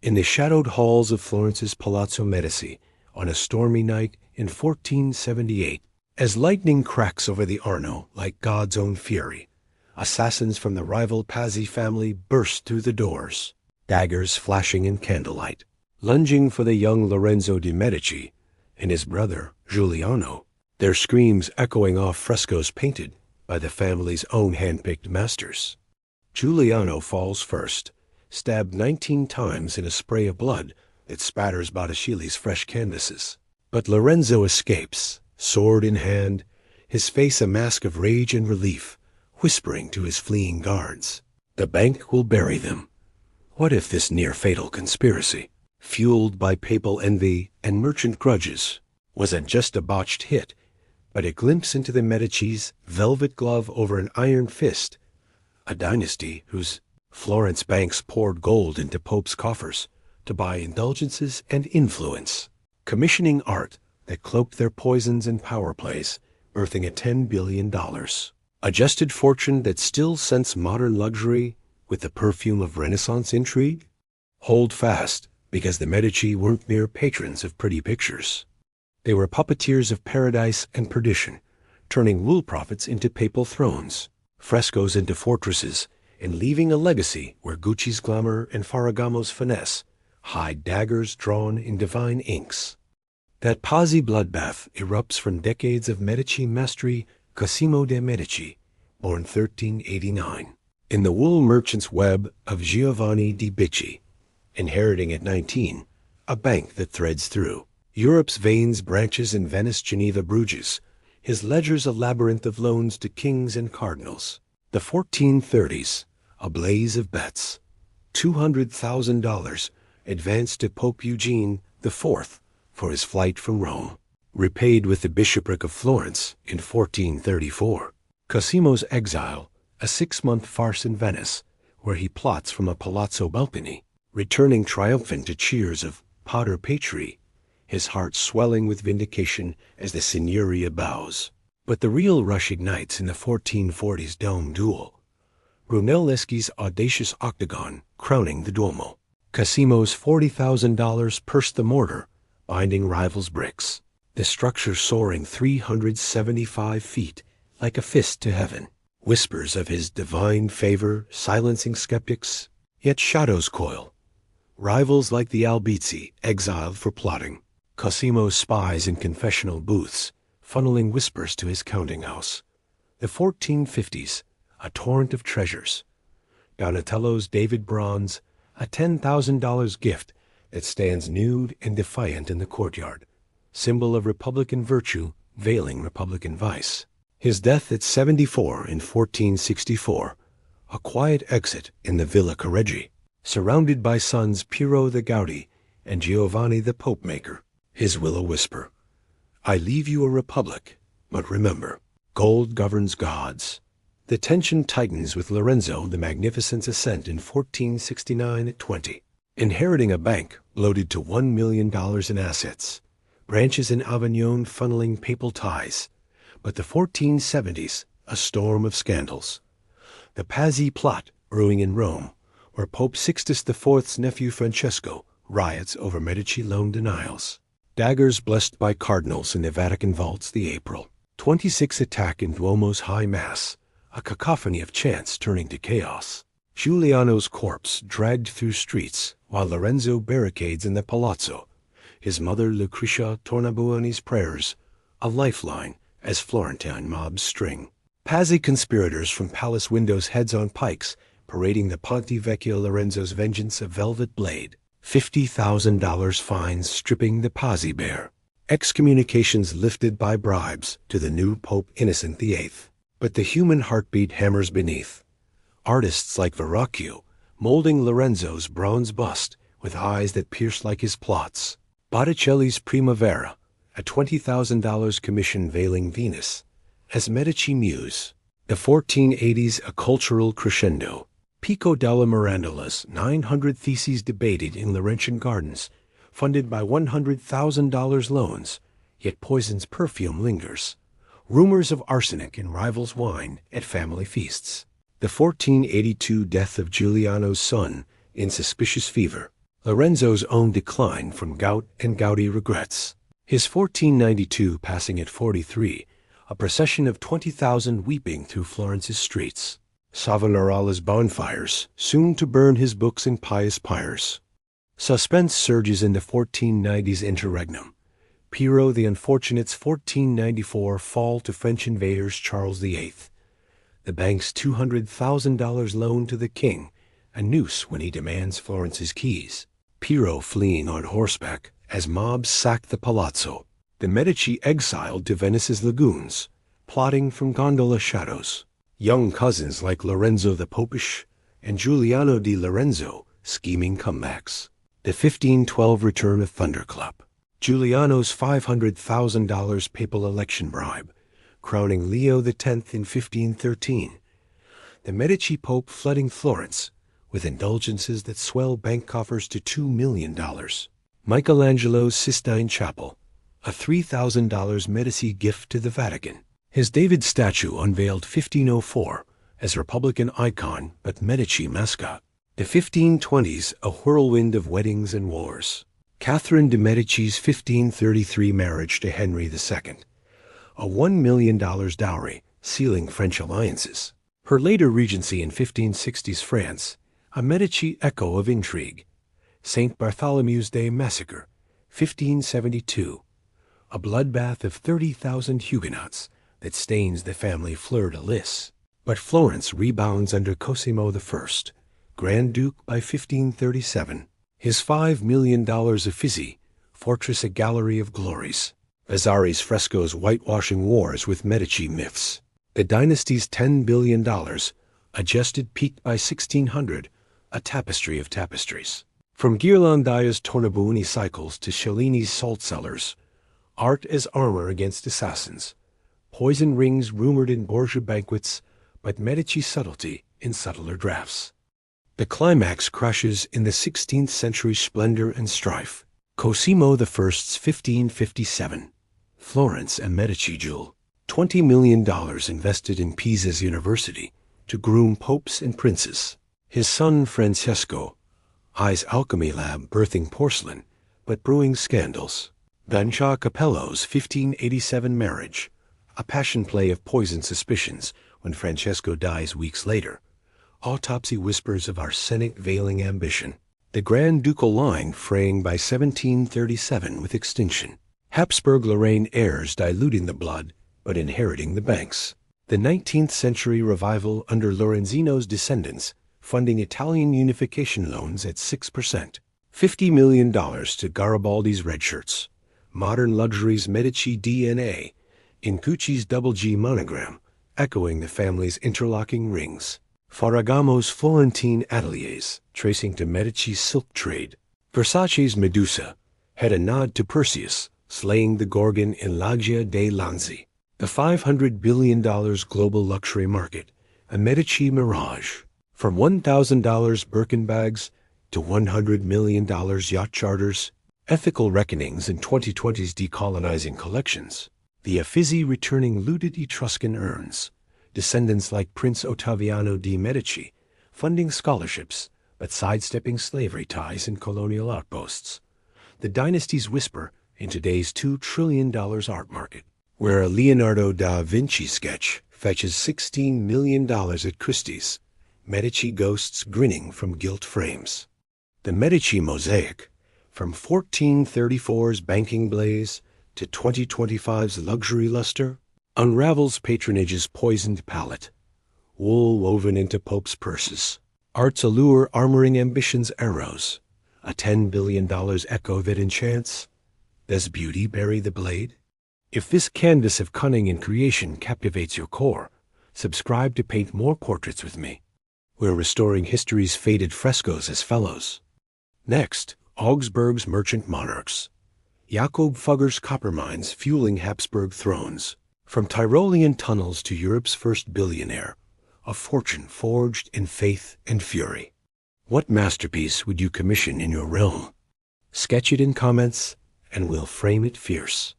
In the shadowed halls of Florence's Palazzo Medici, on a stormy night in 1478, as lightning cracks over the Arno like God's own fury, assassins from the rival Pazzi family burst through the doors, daggers flashing in candlelight. Lunging for the young Lorenzo de' Medici and his brother Giuliano, their screams echoing off frescoes painted by the family's own hand-picked masters. Giuliano falls first, stabbed 19 times in a spray of blood that spatters Botticelli's fresh canvases. But Lorenzo escapes, sword in hand, his face a mask of rage and relief, whispering to his fleeing guards, "The bank will bury them." What if this near-fatal conspiracy, fueled by papal envy and merchant grudges, wasn't just a botched hit, but a glimpse into the Medici's velvet glove over an iron fist, a dynasty whose Florence banks poured gold into popes' coffers to buy indulgences and influence, commissioning art that cloaked their poisons and power plays, birthing a $10 billion. A gested fortune that still scents modern luxury with the perfume of Renaissance intrigue? Hold fast, because the Medici weren't mere patrons of pretty pictures. They were puppeteers of paradise and perdition, turning wool profits into papal thrones, frescoes into fortresses, and leaving a legacy where Gucci's glamour and Ferragamo's finesse hide daggers drawn in divine inks. That Pazzi bloodbath erupts from decades of Medici mastery. Cosimo de' Medici, born 1389, in the wool merchant's web of Giovanni di Bicci, inheriting at 19 a bank that threads through Europe's veins, branches in Venice, Geneva, Bruges, his ledger's a labyrinth of loans to kings and cardinals. The 1430s, a blaze of bets, $200,000 advanced to Pope Eugene IV for his flight from Rome, repaid with the bishopric of Florence in 1434. Cosimo's exile, a 6-month farce in Venice, where he plots from a palazzo balcony, returning triumphant to cheers of Pater Patri, his heart swelling with vindication as the Signoria bows. But the real rush ignites in the 1440s Dome duel, Brunelleschi's audacious octagon crowning the Duomo. Cosimo's $40,000 pursed the mortar, binding rivals' bricks, the structure soaring 375 feet like a fist to heaven. Whispers of his divine favor silencing skeptics, yet shadows coil. Rivals like the Albizzi exiled for plotting. Cosimo's spies in confessional booths, funneling whispers to his counting house. The 1450s, a torrent of treasures. Donatello's David bronze, a $10,000 gift that stands nude and defiant in the courtyard, symbol of Republican virtue veiling Republican vice. His death at 74 in 1464, a quiet exit in the Villa Careggi, surrounded by sons Piero the Gouty and Giovanni the Pope Maker. His will a whisper, "I leave you a republic, but remember, gold governs gods." The tension tightens with Lorenzo the Magnificent's ascent in 1469 at 20, inheriting a bank loaded to $1 million in assets, branches in Avignon funneling papal ties. But the 1470s, a storm of scandals. The Pazzi plot brewing in Rome, where Pope Sixtus IV's nephew Francesco riots over Medici loan denials. Daggers blessed by cardinals in the Vatican vaults. The April 26 attack in Duomo's High Mass, a cacophony of chants turning to chaos. Giuliano's corpse dragged through streets while Lorenzo barricades in the palazzo, his mother Lucretia Tornabuoni's prayers, a lifeline as Florentine mobs string. Pazzi conspirators from palace windows, heads on pikes, parading the Ponte Vecchio. Lorenzo's vengeance a velvet blade. $50,000 fines stripping the Pazzi bare. Excommunications lifted by bribes to the new Pope Innocent VIII. But the human heartbeat hammers beneath. Artists like Verrocchio molding Lorenzo's bronze bust with eyes that pierce like his plots. Botticelli's Primavera, a $20,000 commission veiling Venus as Medici muse. The 1480s a cultural crescendo. Pico della Mirandolas, 900 theses debated in Laurentian gardens, funded by $100,000 loans, yet poison's perfume lingers. Rumors of arsenic in rivals' wine at family feasts. The 1482 death of Giuliano's son in suspicious fever. Lorenzo's own decline from gout and gouty regrets. His 1492 passing at 43, a procession of 20,000 weeping through Florence's streets. Savonarola's bonfires, soon to burn his books in pious pyres. Suspense surges in the 1490s interregnum. Piero the Unfortunate's 1494 fall to French invaders Charles VIII. The bank's $200,000 loan to the king, a noose when he demands Florence's keys. Piero fleeing on horseback as mobs sack the palazzo. The Medici exiled to Venice's lagoons, plotting from gondola shadows. Young cousins like Lorenzo the Popish and Giuliano di Lorenzo scheming comebacks. The 1512 return of Thunderclap. Giuliano's $500,000 papal election bribe, crowning Leo X in 1513. The Medici Pope flooding Florence with indulgences that swell bank coffers to $2 million. Michelangelo's Sistine Chapel, a $3,000 Medici gift to the Vatican. His David statue unveiled 1504 as Republican icon but Medici mascot. The 1520s, a whirlwind of weddings and wars. Catherine de' Medici's 1533 marriage to Henry II, a $1 million dowry sealing French alliances. Her later regency in 1560s France, a Medici echo of intrigue. St. Bartholomew's Day massacre, 1572, a bloodbath of 30,000 Huguenots that stains the family fleur-de-lis. But Florence rebounds under Cosimo I, Grand Duke by 1537. His $5 million Uffizi, fortress a gallery of glories. Vasari's frescoes whitewashing wars with Medici myths. The dynasty's $10 billion, adjusted peaked by 1600, a tapestry of tapestries. From Ghirlandaio's Tornabuoni cycles to Cellini's salt cellars, art as armor against assassins. Poison rings rumored in Borgia banquets, but Medici subtlety in subtler drafts. The climax crushes in the 16th century splendor and strife. Cosimo I's 1557. Florence and Medici jewel. $20 million invested in Pisa's university to groom popes and princes. His son Francesco, I's alchemy lab birthing porcelain, but brewing scandals. Bancha Capello's 1587 marriage, a passion play of poisoned suspicions when Francesco dies weeks later. Autopsy whispers of arsenic veiling ambition. The Grand Ducal line fraying by 1737 with extinction. Habsburg-Lorraine heirs diluting the blood, but inheriting the banks. The 19th century revival under Lorenzino's descendants, funding Italian unification loans at 6%. $50 million to Garibaldi's red shirts. Modern luxury's Medici DNA, in Gucci's double G monogram, echoing the family's interlocking rings. Ferragamo's Florentine ateliers, tracing to Medici's silk trade. Versace's Medusa had a nod to Perseus, slaying the Gorgon in Loggia dei Lanzi. The $500 billion global luxury market, a Medici mirage. From $1,000 Birkin bags to $100 million yacht charters, ethical reckonings in 2020's decolonizing collections. The Uffizi returning looted Etruscan urns. Descendants like Prince Ottaviano di Medici, funding scholarships, but sidestepping slavery ties in colonial outposts. The dynasty's whisper in today's $2 trillion art market, where a Leonardo da Vinci sketch fetches $16 million at Christie's. Medici ghosts grinning from gilt frames. The Medici mosaic, from 1434's banking blaze to 2025's luxury luster, unravels patronage's poisoned palate. Wool woven into popes' purses. Art's allure armoring ambition's arrows. A $10 billion echo that enchants. Does beauty bury the blade? If this canvas of cunning and creation captivates your core, subscribe to paint more portraits with me. We're restoring history's faded frescoes as fellows. Next, Augsburg's merchant monarchs. Jakob Fugger's copper mines fueling Habsburg thrones. From Tyrolean tunnels to Europe's first billionaire, a fortune forged in faith and fury. What masterpiece would you commission in your realm? Sketch it in comments, and we'll frame it fierce.